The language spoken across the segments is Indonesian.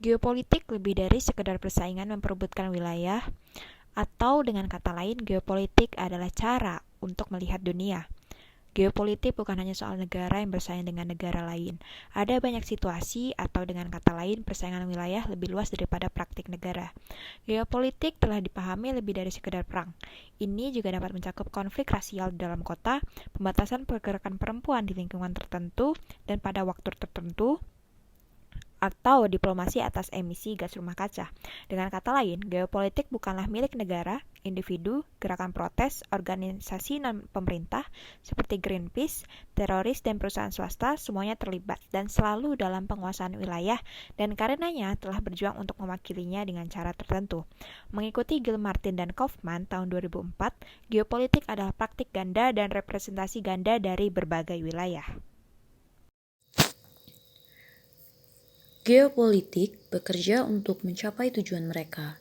Geopolitik lebih dari sekedar persaingan memperebutkan wilayah, atau dengan kata lain, geopolitik adalah cara untuk melihat dunia. Geopolitik bukan hanya soal negara yang bersaing dengan negara lain. Ada banyak situasi atau dengan kata lain persaingan wilayah lebih luas daripada praktik negara. Geopolitik telah dipahami lebih dari sekedar perang. Ini juga dapat mencakup konflik rasial di dalam kota, pembatasan pergerakan perempuan di lingkungan tertentu dan pada waktu tertentu, atau diplomasi atas emisi gas rumah kaca. Dengan kata lain, geopolitik bukanlah milik negara, individu, gerakan protes, organisasi non-pemerintah seperti Greenpeace, teroris, dan perusahaan swasta semuanya terlibat dan selalu dalam penguasaan wilayah dan karenanya telah berjuang untuk mewakilinya dengan cara tertentu. Mengikuti Gilmartin dan Kaufman tahun 2004, geopolitik adalah praktik ganda dan representasi ganda dari berbagai wilayah. Geopolitik bekerja untuk mencapai tujuan mereka,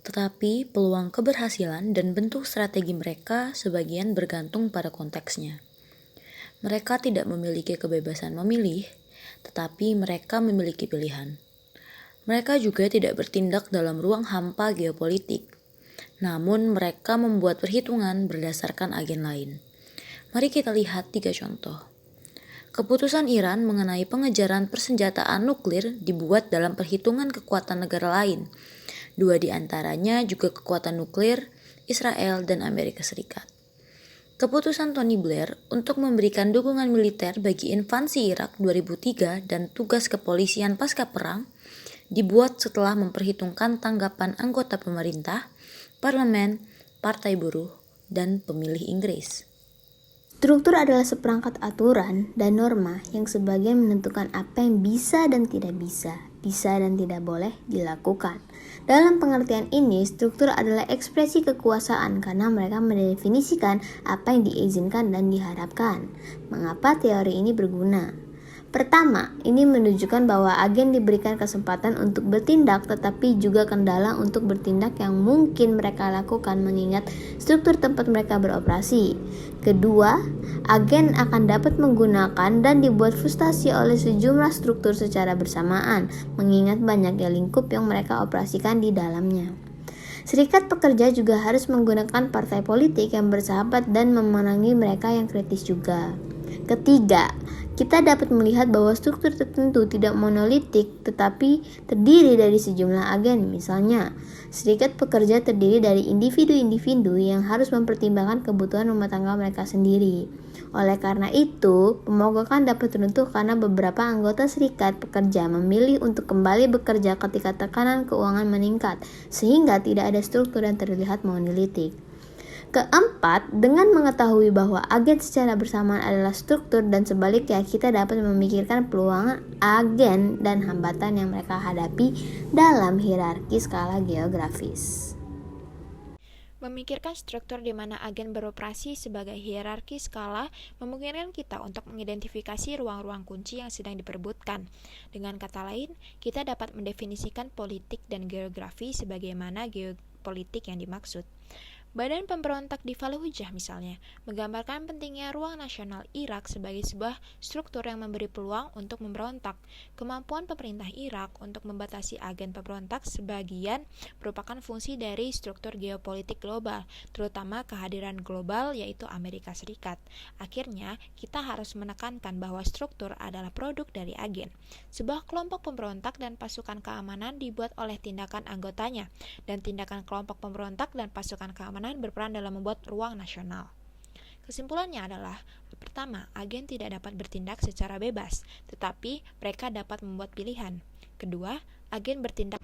tetapi peluang keberhasilan dan bentuk strategi mereka sebagian bergantung pada konteksnya. Mereka tidak memiliki kebebasan memilih, tetapi mereka memiliki pilihan. Mereka juga tidak bertindak dalam ruang hampa geopolitik, namun mereka membuat perhitungan berdasarkan agen lain. Mari kita lihat 3 contoh. Keputusan Iran mengenai pengejaran persenjataan nuklir dibuat dalam perhitungan kekuatan negara lain. 2 di antaranya juga kekuatan nuklir, Israel dan Amerika Serikat. Keputusan Tony Blair untuk memberikan dukungan militer bagi invasi Irak 2003 dan tugas kepolisian pasca perang dibuat setelah memperhitungkan tanggapan anggota pemerintah, parlemen, partai buruh, dan pemilih Inggris. Struktur adalah seperangkat aturan dan norma yang sebagian menentukan apa yang bisa dan tidak bisa dan tidak boleh dilakukan. Dalam pengertian ini, struktur adalah ekspresi kekuasaan karena mereka mendefinisikan apa yang diizinkan dan diharapkan. Mengapa teori ini berguna? Pertama, ini menunjukkan bahwa agen diberikan kesempatan untuk bertindak tetapi juga kendala untuk bertindak yang mungkin mereka lakukan mengingat struktur tempat mereka beroperasi. Kedua, agen akan dapat menggunakan dan dibuat frustasi oleh sejumlah struktur secara bersamaan mengingat banyaknya lingkup yang mereka operasikan di dalamnya. Serikat pekerja juga harus menggunakan partai politik yang bersahabat dan memenangi mereka yang kritis juga. Ketiga, kita dapat melihat bahwa struktur tertentu tidak monolitik tetapi terdiri dari sejumlah agen. Misalnya, serikat pekerja terdiri dari individu-individu yang harus mempertimbangkan kebutuhan rumah tangga mereka sendiri. Oleh karena itu, pemogokan dapat runtuh karena beberapa anggota serikat pekerja memilih untuk kembali bekerja ketika tekanan keuangan meningkat, sehingga tidak ada struktur yang terlihat monolitik. Keempat, dengan mengetahui bahwa agen secara bersamaan adalah struktur dan sebaliknya kita dapat memikirkan peluang agen dan hambatan yang mereka hadapi dalam hierarki skala geografis. Memikirkan struktur di mana agen beroperasi sebagai hierarki skala memungkinkan kita untuk mengidentifikasi ruang-ruang kunci yang sedang diperebutkan. Dengan kata lain, kita dapat mendefinisikan politik dan geografi sebagaimana geopolitik yang dimaksud. Badan pemberontak di Fallujah misalnya, menggambarkan pentingnya ruang nasional Irak sebagai sebuah struktur yang memberi peluang untuk memberontak. Kemampuan pemerintah Irak untuk membatasi agen pemberontak sebagian merupakan fungsi dari struktur geopolitik global, terutama kehadiran global yaitu Amerika Serikat. Akhirnya, kita harus menekankan bahwa struktur adalah produk dari agen. Sebuah kelompok pemberontak dan pasukan keamanan dibuat oleh tindakan anggotanya, dan tindakan kelompok pemberontak dan pasukan keamanan berperan dalam membuat ruang nasional. Kesimpulannya adalah, pertama, agen tidak dapat bertindak secara bebas, tetapi mereka dapat membuat pilihan. Kedua, agen bertindak.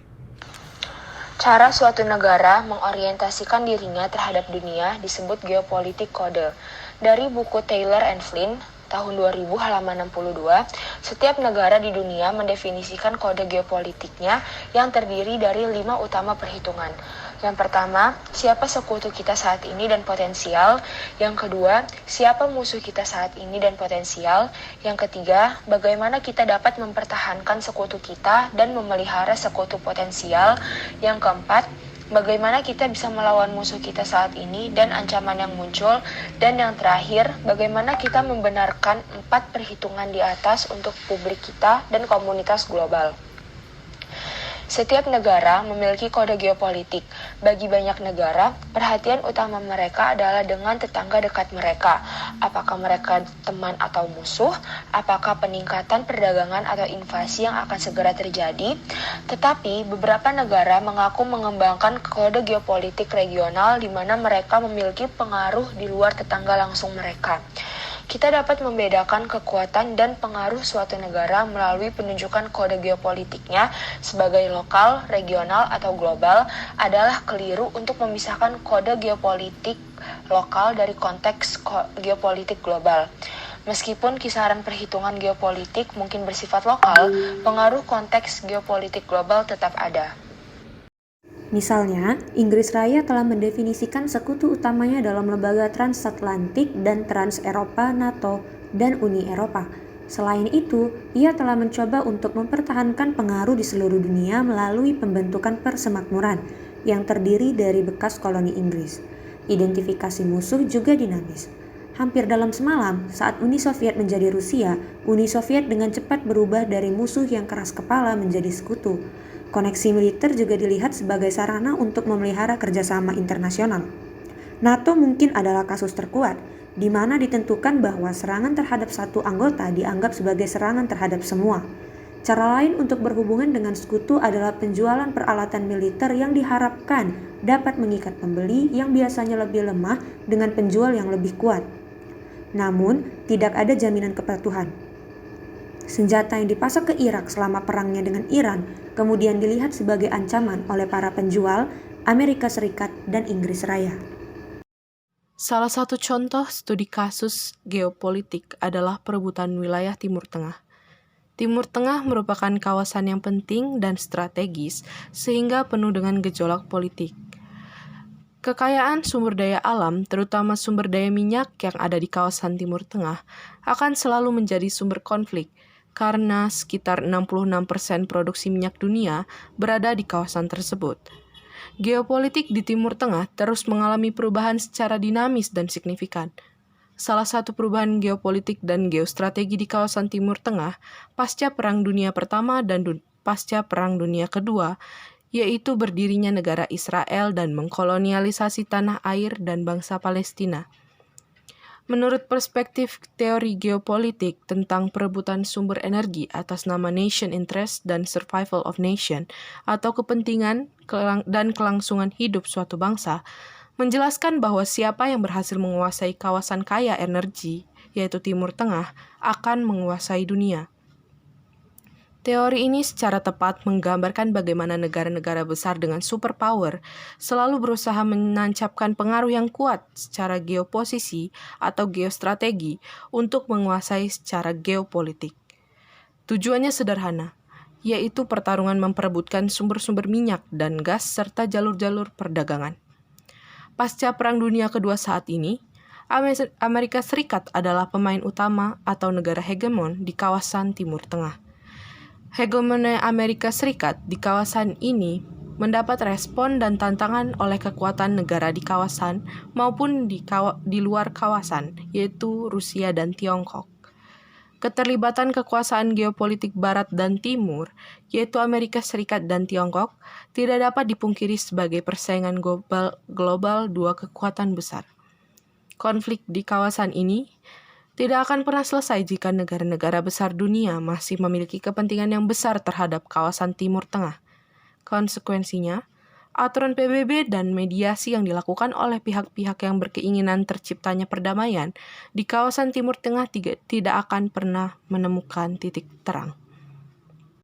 Cara suatu negara mengorientasikan dirinya terhadap dunia disebut geopolitik kode. Dari buku Taylor and Flynn, tahun 2000 halaman 62, setiap negara di dunia mendefinisikan kode geopolitiknya yang terdiri dari 5 utama perhitungan. Yang pertama, siapa sekutu kita saat ini dan potensial. Yang kedua, siapa musuh kita saat ini dan potensial. Yang ketiga, bagaimana kita dapat mempertahankan sekutu kita dan memelihara sekutu potensial. Yang keempat, bagaimana kita bisa melawan musuh kita saat ini dan ancaman yang muncul. Dan yang terakhir, bagaimana kita membenarkan 4 perhitungan di atas untuk publik kita dan komunitas global. Setiap negara memiliki kode geopolitik. Bagi banyak negara, perhatian utama mereka adalah dengan tetangga dekat mereka. Apakah mereka teman atau musuh? Apakah peningkatan perdagangan atau invasi yang akan segera terjadi? Tetapi beberapa negara mengaku mengembangkan kode geopolitik regional di mana mereka memiliki pengaruh di luar tetangga langsung mereka. Kita dapat membedakan kekuatan dan pengaruh suatu negara melalui penunjukan kode geopolitiknya sebagai lokal, regional, atau global adalah keliru untuk memisahkan kode geopolitik lokal dari konteks geopolitik global. Meskipun kisaran perhitungan geopolitik mungkin bersifat lokal, pengaruh konteks geopolitik global tetap ada. Misalnya, Inggris Raya telah mendefinisikan sekutu utamanya dalam lembaga transatlantik dan trans-Eropa, NATO, dan Uni Eropa. Selain itu, ia telah mencoba untuk mempertahankan pengaruh di seluruh dunia melalui pembentukan persemakmuran yang terdiri dari bekas koloni Inggris. Identifikasi musuh juga dinamis. Hampir dalam semalam, saat Uni Soviet menjadi Rusia, Uni Soviet dengan cepat berubah dari musuh yang keras kepala menjadi sekutu. Koneksi militer juga dilihat sebagai sarana untuk memelihara kerjasama internasional. NATO mungkin adalah kasus terkuat, di mana ditentukan bahwa serangan terhadap satu anggota dianggap sebagai serangan terhadap semua. Cara lain untuk berhubungan dengan sekutu adalah penjualan peralatan militer yang diharapkan dapat mengikat pembeli yang biasanya lebih lemah dengan penjual yang lebih kuat. Namun, tidak ada jaminan kepatuhan. Senjata yang dipasok ke Irak selama perangnya dengan Iran kemudian dilihat sebagai ancaman oleh para penjual, Amerika Serikat, dan Inggris Raya. Salah satu contoh studi kasus geopolitik adalah perebutan wilayah Timur Tengah. Timur Tengah merupakan kawasan yang penting dan strategis sehingga penuh dengan gejolak politik. Kekayaan sumber daya alam, terutama sumber daya minyak yang ada di kawasan Timur Tengah, akan selalu menjadi sumber konflik karena sekitar 66% produksi minyak dunia berada di kawasan tersebut. Geopolitik di Timur Tengah terus mengalami perubahan secara dinamis dan signifikan. Salah satu perubahan geopolitik dan geostrategi di kawasan Timur Tengah pasca Perang Dunia Pertama dan pasca Perang Dunia Kedua, yaitu berdirinya negara Israel dan mengkolonialisasi tanah air dan bangsa Palestina. Menurut perspektif teori geopolitik tentang perebutan sumber energi atas nama nation interest dan survival of nation atau kepentingan dan kelangsungan hidup suatu bangsa, menjelaskan bahwa siapa yang berhasil menguasai kawasan kaya energi, yaitu Timur Tengah, akan menguasai dunia. Teori ini secara tepat menggambarkan bagaimana negara-negara besar dengan superpower selalu berusaha menancapkan pengaruh yang kuat secara geoposisi atau geostrategi untuk menguasai secara geopolitik. Tujuannya sederhana, yaitu pertarungan memperebutkan sumber-sumber minyak dan gas serta jalur-jalur perdagangan. Pasca Perang Dunia Kedua saat ini, Amerika Serikat adalah pemain utama atau negara hegemon di kawasan Timur Tengah. Hegemoni Amerika Serikat di kawasan ini mendapat respon dan tantangan oleh kekuatan negara di kawasan maupun di luar kawasan, yaitu Rusia dan Tiongkok. Keterlibatan kekuasaan geopolitik Barat dan Timur, yaitu Amerika Serikat dan Tiongkok, tidak dapat dipungkiri sebagai persaingan global dua kekuatan besar. Konflik di kawasan ini tidak akan pernah selesai jika negara-negara besar dunia masih memiliki kepentingan yang besar terhadap kawasan Timur Tengah. Konsekuensinya, aturan PBB dan mediasi yang dilakukan oleh pihak-pihak yang berkeinginan terciptanya perdamaian di kawasan Timur Tengah tidak akan pernah menemukan titik terang.